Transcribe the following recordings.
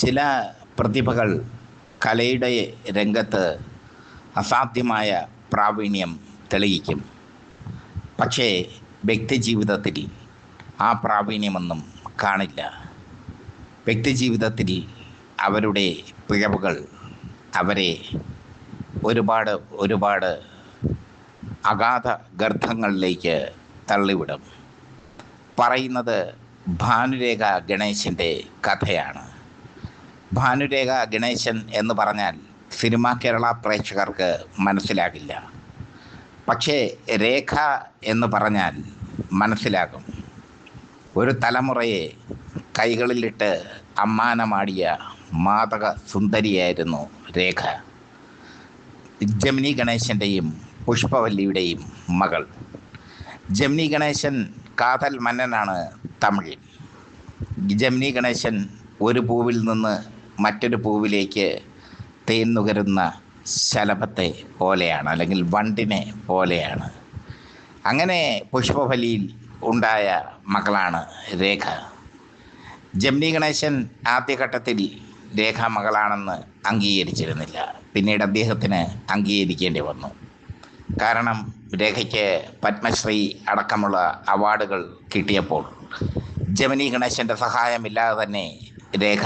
ചില പ്രതിഭകൾ കലയുടെ രംഗത്ത് അസാധ്യമായ പ്രാവീണ്യം തെളിയിക്കും. പക്ഷേ വ്യക്തിജീവിതത്തിൽ ആ പ്രാവീണ്യമൊന്നും കാണില്ല. വ്യക്തിജീവിതത്തിൽ അവരുടെ പിഴവുകൾ അവരെ ഒരുപാട് അഗാധ ഗർത്തങ്ങളിലേക്ക് തള്ളിവിടും. പറയുന്നത് ഭാനുരേഖ ഗണേശൻ്റെ കഥയാണ്. ഭാനുരേഖ ഗണേശൻ എന്ന് പറഞ്ഞാൽ സിനിമാ കേരള പ്രേക്ഷകർക്ക് മനസ്സിലാകില്ല. പക്ഷേ രേഖ എന്ന് പറഞ്ഞാൽ മനസ്സിലാകും. ഒരു തലമുറയെ കൈകളിലിട്ട് അമ്മാനമാടിയ മാതക സുന്ദരിയായിരുന്നു രേഖ. ജമിനി ഗണേശൻ്റെയും പുഷ്പവല്ലിയുടെയും മകൾ. ജമിനി ഗണേശൻ കാതൽ മന്നനാണ് തമിഴിൽ. ജമിനി ഗണേശൻ ഒരു പൂവിൽ നിന്ന് മറ്റൊരു പൂവിലേക്ക് തേൻ നുകരുന്ന ശലഭത്തെ പോലെയാണ്, അല്ലെങ്കിൽ വണ്ടിനെ പോലെയാണ്. അങ്ങനെ പുഷ്പവല്ലിയിൽ ഉണ്ടായ മകളാണ് രേഖ. ജമിനി ഗണേശൻ ആദ്യഘട്ടത്തിൽ രേഖ മകളാണെന്ന് അംഗീകരിച്ചിരുന്നില്ല. പിന്നീട് അദ്ദേഹത്തിന് അംഗീകരിക്കേണ്ടി വന്നു. കാരണം രേഖയ്ക്ക് പത്മശ്രീ അടക്കമുള്ള അവാർഡുകൾ കിട്ടിയപ്പോൾ ജമിനി ഗണേശൻ്റെ സഹായമില്ലാതെ തന്നെ രേഖ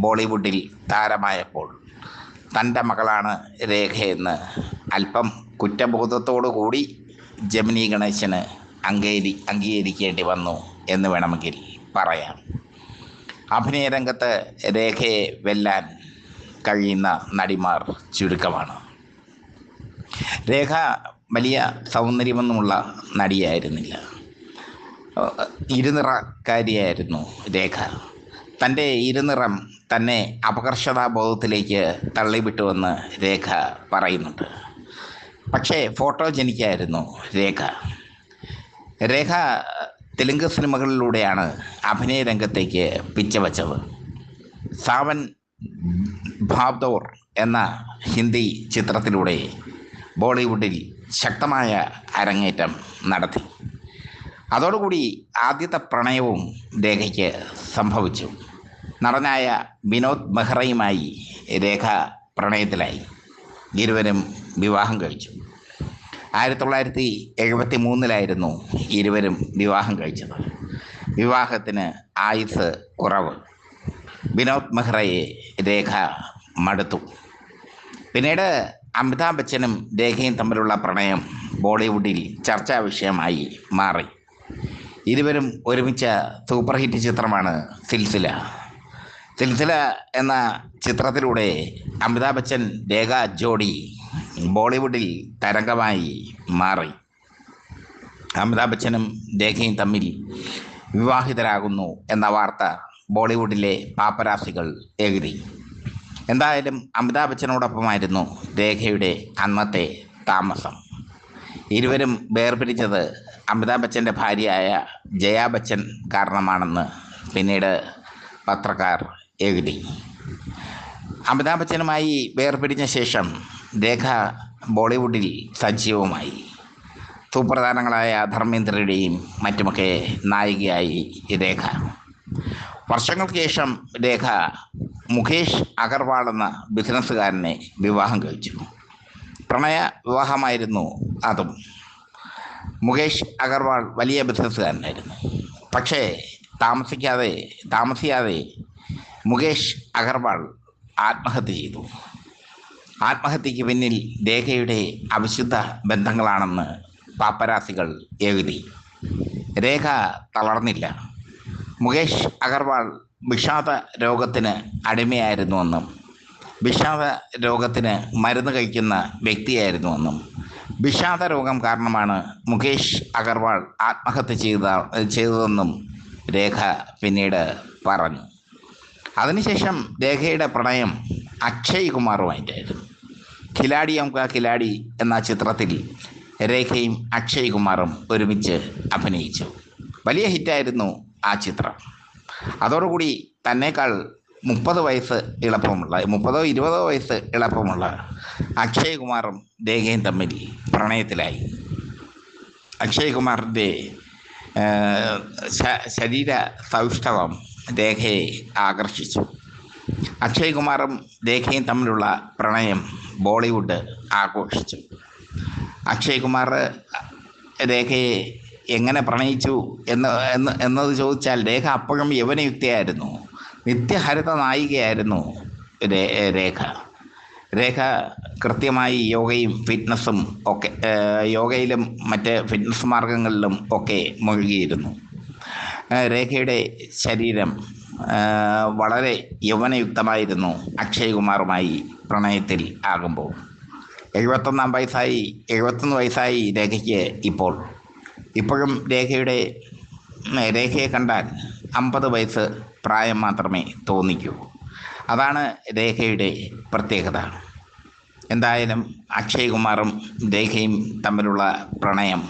ബോളിവുഡിൽ താരമായപ്പോൾ തൻ്റെ മകളാണ് രേഖയെന്ന് അല്പം കുറ്റബോധത്തോടു കൂടി ജമിനി ഗണേശന് അംഗീകരിക്കേണ്ടി വന്നു എന്ന് വേണമെങ്കിൽ പറയാം. അഭിനയ രംഗത്ത് രേഖയെ വെല്ലാൻ കഴിയുന്ന നടിമാർ ചുരുക്കമാണ്. രേഖ വലിയ സൗന്ദര്യമൊന്നുമുള്ള നടിയായിരുന്നില്ല. ഇരുനിറക്കാരിയായിരുന്നു രേഖ. തൻ്റെ ഇരുനിറം തന്നെ അപകർഷതാബോധത്തിലേക്ക് തള്ളിവിട്ടുവെന്ന് രേഖ പറയുന്നുണ്ട്. പക്ഷേ ഫോട്ടോജനിക്കായിരുന്നു രേഖ. രേഖ തെലുങ്ക് സിനിമകളിലൂടെയാണ് അഭിനയ രംഗത്തേക്ക് പിച്ചവച്ചത്. സാവൻ ഭാവ്ദോർ എന്ന ഹിന്ദി ചിത്രത്തിലൂടെ ബോളിവുഡിൽ ശക്തമായ അരങ്ങേറ്റം നടത്തി. അതോടുകൂടി ആദ്യത്തെ പ്രണയവും രേഖയ്ക്ക് സംഭവിച്ചു. നടനായ വിനോദ് മെഹ്റയുമായി രേഖ പ്രണയത്തിലായി. ഇരുവരും വിവാഹം കഴിച്ചു. 1973 ഇരുവരും വിവാഹം കഴിച്ചത്. വിവാഹത്തിന് ആയുസ് കുറവ്. വിനോദ് മെഹ്റയെ രേഖ മടുത്തു. പിന്നീട് അമിതാഭ് ബച്ചനും രേഖയും തമ്മിലുള്ള പ്രണയം ബോളിവുഡിൽ ചർച്ചാ വിഷയമായി മാറി. ഇരുവരും ഒരുമിച്ച സൂപ്പർ ഹിറ്റ് ചിത്രമാണ് സിൽസില. സിൽസില എന്ന ചിത്രത്തിലൂടെ അമിതാഭ് ബച്ചൻ രേഖ ജോഡി ബോളിവുഡിൽ തരംഗമായി മാറി. അമിതാഭ് ബച്ചനും രേഖയും തമ്മിൽ വിവാഹിതരാകുന്നു എന്ന വാർത്ത ബോളിവുഡിലെ പാപ്പരാസികൾ എഴുതി. എന്തായാലും അമിതാഭ് ബച്ചനോടൊപ്പമായിരുന്നു രേഖയുടെ അന്നത്തെ താമസം. ഇരുവരും വേർപിരിച്ചത് അമിതാഭ് ബച്ചൻ്റെ ഭാര്യയായ ജയാ ബച്ചൻ കാരണമാണെന്ന് പിന്നീട് പത്രക്കാർ എഴുതി. അമിതാഭ് ബച്ചനുമായി വേർപിരിഞ്ഞ ശേഷം രേഖ ബോളിവുഡിൽ സജീവമായി. സൂപ്പർ താരങ്ങളായ ധർമ്മേന്ദ്രയുടെയും മറ്റുമൊക്കെ നായികയായി രേഖ. വർഷങ്ങൾക്ക് ശേഷം രേഖ മുകേഷ് അഗർവാൾ എന്ന ബിസിനസ്സുകാരനെ വിവാഹം കഴിച്ചു. പ്രണയ വിവാഹമായിരുന്നു അതും. മുകേഷ് അഗർവാൾ വലിയ ബിസിനസ്സുകാരനായിരുന്നു. പക്ഷേ താമസിയാതെ മുകേഷ് അഗർവാൾ ആത്മഹത്യ ചെയ്തു. ആത്മഹത്യക്ക് പിന്നിൽ രേഖയുടെ അവിശുദ്ധ ബന്ധങ്ങളാണെന്ന് പാപ്പരാസികൾ എഴുതി. രേഖ തളർന്നില്ല. മുകേഷ് അഗർവാൾ വിഷാദ രോഗത്തിന് അടിമയായിരുന്നുവെന്നും വിഷാദ രോഗത്തിന് മരുന്ന് കഴിക്കുന്ന വ്യക്തിയായിരുന്നുവെന്നും വിഷാദ രോഗം കാരണമാണ് മുകേഷ് അഗർവാൾ ആത്മഹത്യ ചെയ്തതെന്നും രേഖ പിന്നീട് പറഞ്ഞു. അതിനുശേഷം രേഖയുടെ പ്രണയം അക്ഷയ് കുമാറുമായിട്ടായിരുന്നു. ഖിലാഡിയോം കാ ഖിലാഡി എന്ന ചിത്രത്തിൽ രേഖയും അക്ഷയ് കുമാറും ഒരുമിച്ച് അഭിനയിച്ചു. വലിയ ഹിറ്റായിരുന്നു ആ ചിത്രം. അതോടുകൂടി തന്നേക്കാൾ 30 വയസ്സ് എളുപ്പമുള്ള 20 വയസ്സ് എളുപ്പമുള്ള അക്ഷയ് കുമാറും രേഖയും തമ്മിൽ പ്രണയത്തിലായി. അക്ഷയ് കുമാറിൻ്റെ ശരീര സൗഷ്ഠവം രേഖയെ ആകർഷിച്ചു. അക്ഷയ് കുമാറും രേഖയും തമ്മിലുള്ള പ്രണയം ബോളിവുഡ് ആഘോഷിച്ചു. അക്ഷയ് കുമാർ രേഖയെ എങ്ങനെ പ്രണയിച്ചു എന്നത് ചോദിച്ചാൽ രേഖ അപ്പോഴും യൗവനയുക്തയായിരുന്നു. നിത്യഹരിത നായികയായിരുന്നു രേഖ. രേഖ കൃത്യമായി യോഗയും ഫിറ്റ്നസ്സും ഒക്കെ യോഗയിലും മറ്റ് ഫിറ്റ്നസ് മാർഗങ്ങളിലും ഒക്കെ മുഴുകിയിരുന്നു. രേഖയുടെ ശരീരം വളരെ യൗവനയുക്തമായിരുന്നു അക്ഷയ് കുമാറുമായി പ്രണയത്തിൽ ആകുമ്പോൾ. 71 വയസ്സായി രേഖയ്ക്ക് ഇപ്പോഴും രേഖയെ കണ്ടാൽ 50 വയസ്സ് പ്രായം മാത്രമേ തോന്നിക്കൂ. അതാണ് രേഖയുടെ പ്രത്യേകത. എന്തായാലും അക്ഷയ് കുമാറും രേഖയും തമ്മിലുള്ള പ്രണയം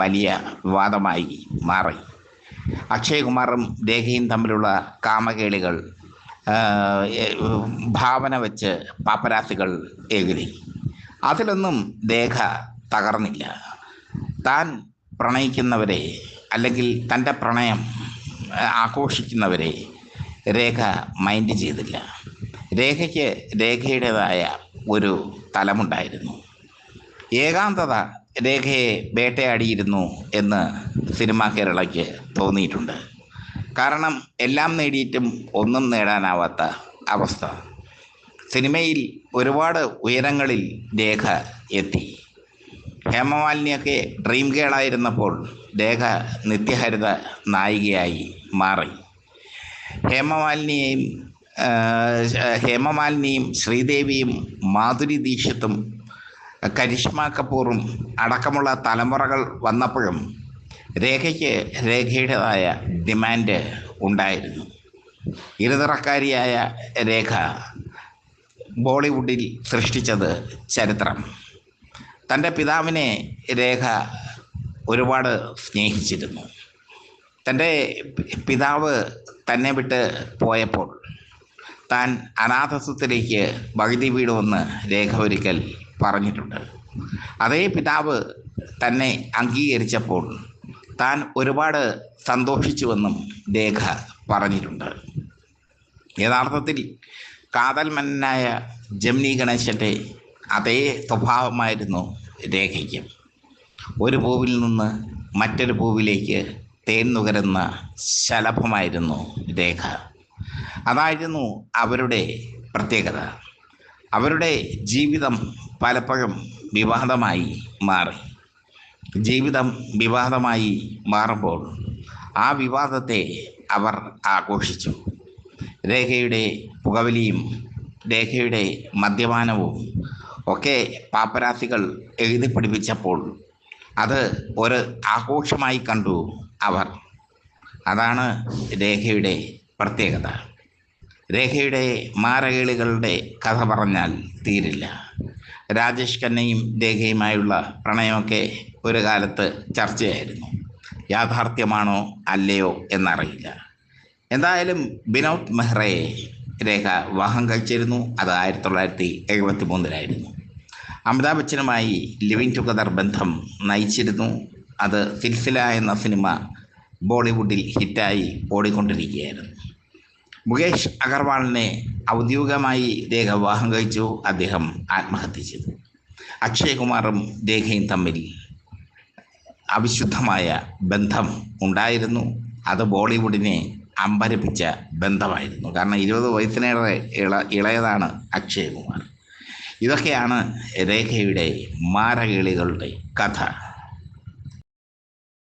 വലിയ വിവാദമായി മാറി. അക്ഷയ് കുമാറും രേഖയും തമ്മിലുള്ള കാമകേളികൾ ഭാവന വെച്ച് പാപ്പരാസികൾ എഴുതി. അതിലൊന്നും രേഖ തകർന്നില്ല. താൻ പ്രണയിക്കുന്നവരെ അല്ലെങ്കിൽ തൻ്റെ പ്രണയം ആഘോഷിക്കുന്നവരെ രേഖ മൈൻഡ് ചെയ്തില്ല. രേഖയ്ക്ക് രേഖയുടേതായ ഒരു തലമുണ്ടായിരുന്നു. ഏകാന്തത രേഖയെ വേട്ടയാടിയിരുന്നു എന്ന് സിനിമാ കേരളയ്ക്ക് തോന്നിയിട്ടുണ്ട്. കാരണം എല്ലാം നേടിയിട്ടും ഒന്നും നേടാനാവാത്ത അവസ്ഥ. സിനിമയിൽ ഒരുപാട് ഉയരങ്ങളിൽ രേഖ എത്തി. ഹേമമാലിനിയൊക്കെ ഡ്രീം ഗേളായിരുന്നപ്പോൾ രേഖ നിത്യഹരിത നായികയായി മാറി. ഹേമമാലിനിയും ശ്രീദേവിയും മാധുരി ദീക്ഷിത്തും കരിഷ്മ കപൂറും അടക്കമുള്ള തലമുറകൾ വന്നപ്പോഴും രേഖയ്ക്ക് രേഖയുടേതായ ഡിമാൻഡ് ഉണ്ടായിരുന്നു. ഇരുനിറക്കാരിയായ രേഖ ബോളിവുഡിൽ സൃഷ്ടിച്ചത് ചരിത്രം. തൻ്റെ പിതാവിനെ രേഖ ഒരുപാട് സ്നേഹിച്ചിരുന്നു. തൻ്റെ പിതാവ് തന്നെ വിട്ട് പോയപ്പോൾ താൻ അനാഥത്വത്തിലേക്ക് വഴുതി വീടുമെന്ന് രേഖ ഒരിക്കൽ പറഞ്ഞിട്ടുണ്ട്. അതേ പിതാവ് തന്നെ അംഗീകരിച്ചപ്പോൾ താൻ ഒരുപാട് സന്തോഷിച്ചുവെന്നും രേഖ പറഞ്ഞിട്ടുണ്ട്. യഥാർത്ഥത്തിൽ കാതൽ മന്നനായ ജമിനി ഗണേശൻ്റെ അതേ സ്വഭാവമായിരുന്നു രേഖയ്ക്കും. ഒരു പൂവിൽ നിന്ന് മറ്റൊരു പൂവിലേക്ക് തേൻ നുകരുന്ന ശലഭമായിരുന്നു രേഖ. അതായിരുന്നു അവരുടെ പ്രത്യേകത. അവരുടെ ജീവിതം പലപ്പോഴും വിവാദമായി മാറി. ജീവിതം വിവാദമായി മാറുമ്പോൾ ആ വിവാദത്തെ അവർ ആഘോഷിച്ചു. രേഖയുടെ പുകവലിയും രേഖയുടെ മദ്യപാനവും ഒക്കെ പാപ്പരാസികൾ എഴുതി പിടിപ്പിച്ചപ്പോൾ അത് ഒരു ആഘോഷമായി കണ്ടു അവർ. അതാണ് രേഖയുടെ പ്രത്യേകത. രേഖയുടെ മാരകേളികളുടെ കഥ പറഞ്ഞാൽ തീരില്ല. രാജേഷ് ഖന്നയും രേഖയുമായുള്ള പ്രണയമൊക്കെ ഒരു കാലത്ത് ചർച്ചയായിരുന്നു. യാഥാർത്ഥ്യമാണോ അല്ലയോ എന്നറിയില്ല. എന്തായാലും വിനോദ് മെഹ്റയെ രേഖ വിവാഹം കഴിച്ചിരുന്നു. അത് 1973 അമിതാഭ് ബച്ചനുമായി ലിവിങ് ടുഗദർ ബന്ധം നയിച്ചിരുന്നു. അത് സിൽസില എന്ന സിനിമ ബോളിവുഡിൽ ഹിറ്റായി ഓടിക്കൊണ്ടിരിക്കുകയായിരുന്നു. മുകേഷ് അഗർവാളിനെ ഔദ്യോഗികമായി രേഖ വിവാഹം കഴിച്ചു. അദ്ദേഹം ആത്മഹത്യ ചെയ്തു. അക്ഷയ് കുമാറും രേഖയും തമ്മിൽ അവിശുദ്ധമായ ബന്ധം ഉണ്ടായിരുന്നു. അത് ബോളിവുഡിനെ അമ്പരപ്പിച്ച ബന്ധമായിരുന്നു. കാരണം 20 വയസ്സിനേറെ ഇളയതാണ് അക്ഷയ് കുമാർ. ഇതൊക്കെയാണ് രേഖയുടെ മാരകേളികളുടെ കഥ.